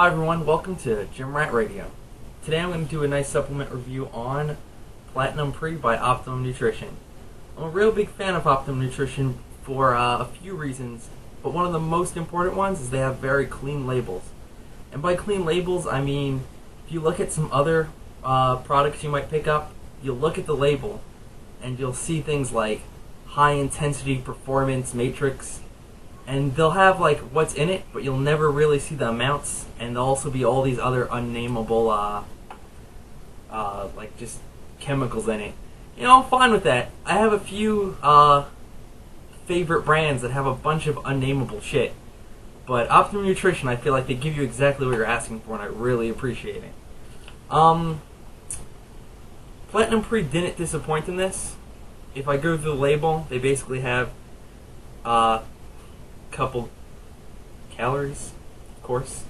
Hi everyone, welcome to GymRat Radio. Today I'm going to do a nice supplement review on Platinum Pre by Optimum Nutrition. I'm a real big fan of Optimum Nutrition for a few reasons, but one of the most important ones is they have very clean labels. And by clean labels, I mean, if you look at some other products you might pick up, you'll look at the label and you'll see things like high intensity performance matrix, and they'll have like what's in it, but you'll never really see the amounts, and there'll also be all these other unnameable like just chemicals in it. You know, I'm fine with that. I have a few favorite brands that have a bunch of unnameable shit, but Optimum Nutrition, I feel like they give you exactly what you're asking for, and I really appreciate it. Platinum Pre didn't disappoint in this. If I go through the label, they basically have couple calories, of course,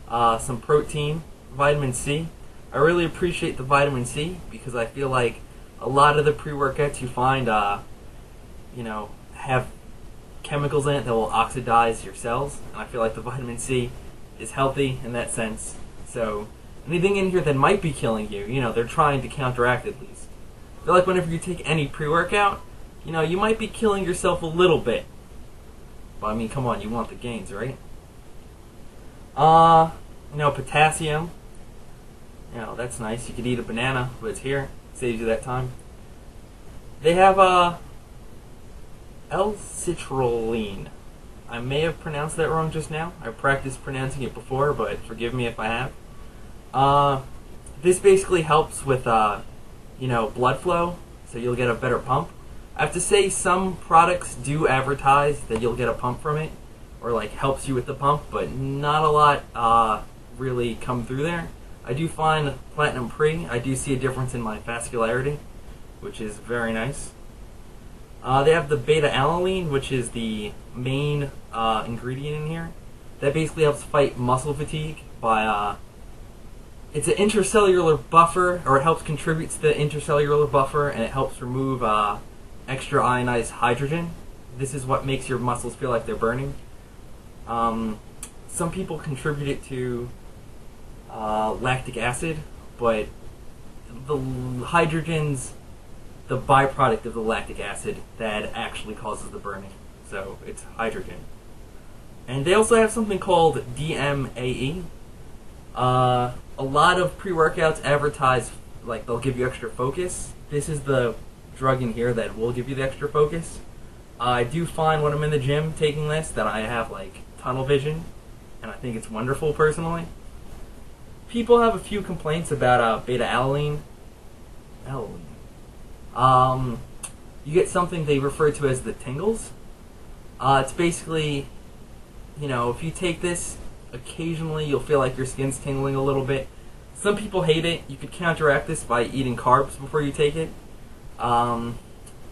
some protein, vitamin C. I really appreciate the vitamin C because I feel like a lot of the pre-workouts you find, have chemicals in it that will oxidize your cells, and I feel like the vitamin C is healthy in that sense. So anything in here that might be killing you, they're trying to counteract at least. I feel like whenever you take any pre-workout, you might be killing yourself a little bit. But I mean, come on, you want the gains, right? Potassium. That's nice. You could eat a banana, but it's here. Saves you that time. They have L-citrulline. I may have pronounced that wrong just now. I practiced pronouncing it before, but forgive me if I have. This basically helps with, blood flow, so you'll get a better pump. I have to say, some products do advertise that you'll get a pump from it, or like helps you with the pump, but not a lot really come through there. I do find Platinum Pre, I do see a difference in my vascularity, which is very nice. They have the beta-alanine, which is the main ingredient in here. That basically helps fight muscle fatigue by, it's an intracellular buffer, or it helps contribute to the intracellular buffer, and it helps remove extra ionized hydrogen. This is what makes your muscles feel like they're burning. Some people contribute it to lactic acid, but the hydrogen's the byproduct of the lactic acid that actually causes the burning. So it's hydrogen. And they also have something called DMAE. A lot of pre-workouts advertise like they'll give you extra focus. This is the drug in here that will give you the extra focus. I do find when I'm in the gym taking this that I have like tunnel vision, and I think it's wonderful personally. People have a few complaints about beta-alanine. You get something they refer to as the tingles. It's basically, if you take this, occasionally you'll feel like your skin's tingling a little bit. Some people hate it. You could counteract this by eating carbs before you take it. I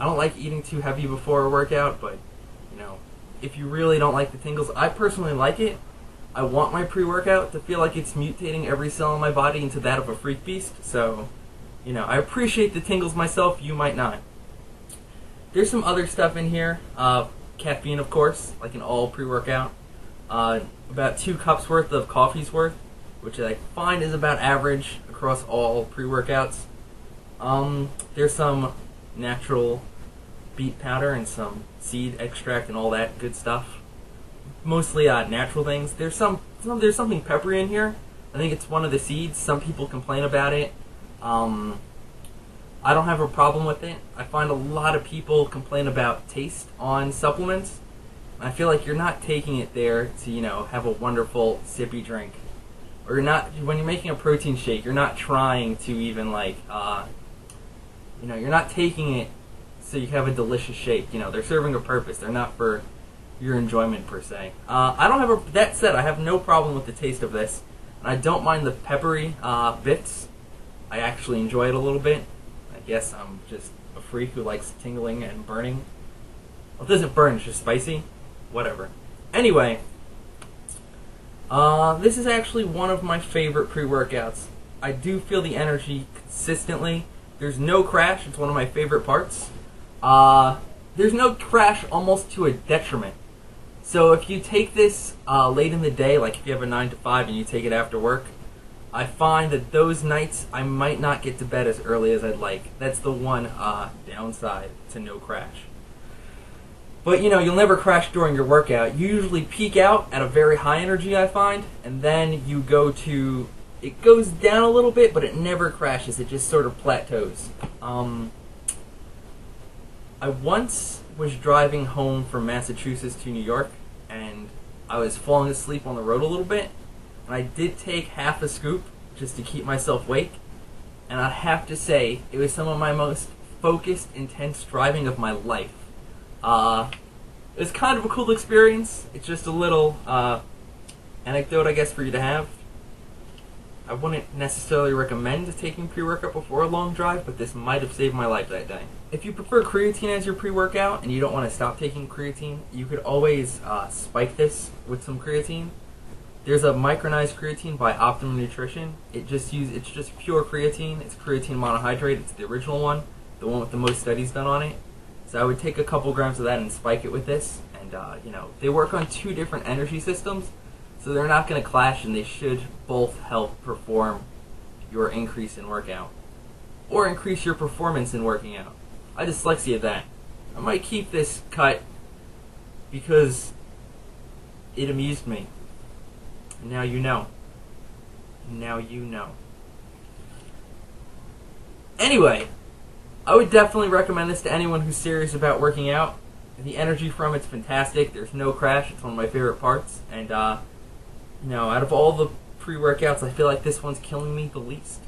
don't like eating too heavy before a workout, but, if you really don't like the tingles, I personally like it. I want my pre-workout to feel like it's mutating every cell in my body into that of a freak beast, so, I appreciate the tingles myself, you might not. There's some other stuff in here, caffeine of course, like in all pre-workout, about 2 cups worth of coffee's worth, which I find is about average across all pre-workouts. There's some natural beet powder and some seed extract and all that good stuff. Mostly natural things. There's something peppery in here. I think it's one of the seeds. Some people complain about it. I don't have a problem with it. I find a lot of people complain about taste on supplements. I feel like you're not taking it there to, have a wonderful sippy drink. Or when you're making a protein shake, you're not trying to even you're not taking it so you have a delicious shake. They're serving a purpose. They're not for your enjoyment per se. That said, I have no problem with the taste of this. And I don't mind the peppery bits. I actually enjoy it a little bit. I guess I'm just a freak who likes tingling and burning. Well, it doesn't burn, it's just spicy. Whatever. Anyway, this is actually one of my favorite pre-workouts. I do feel the energy consistently. There's no crash. It's one of my favorite parts. There's no crash almost to a detriment. So if you take this late in the day, like if you have a 9 to 5 and you take it after work, I find that those nights I might not get to bed as early as I'd like. That's the one downside to no crash. But you'll never crash during your workout. You usually peak out at a very high energy, I find, and then you go to, it goes down a little bit, but it never crashes. It just sort of plateaus. I once was driving home from Massachusetts to New York, and I was falling asleep on the road a little bit, and I did take half a scoop just to keep myself awake, and I have to say, it was some of my most focused, intense driving of my life. It was kind of a cool experience. It's just a little anecdote, I guess, for you to have. I wouldn't necessarily recommend taking pre-workout before a long drive, but this might have saved my life that day. If you prefer creatine as your pre-workout and you don't want to stop taking creatine, you could always spike this with some creatine. There's a micronized creatine by Optimum Nutrition. It's just pure creatine. It's creatine monohydrate. It's the original one, the one with the most studies done on it. So I would take a couple grams of that and spike it with this, and they work on 2 different energy systems, so they're not going to clash, and they should both help perform your increase in workout or increase your performance in working out. I dyslexia that. I might keep this cut because it amused me. And now you know. Now you know. Anyway, I would definitely recommend this to anyone who's serious about working out. The energy from it's fantastic. There's no crash. It's one of my favorite parts. And, out of all the pre-workouts, I feel like this one's killing me the least.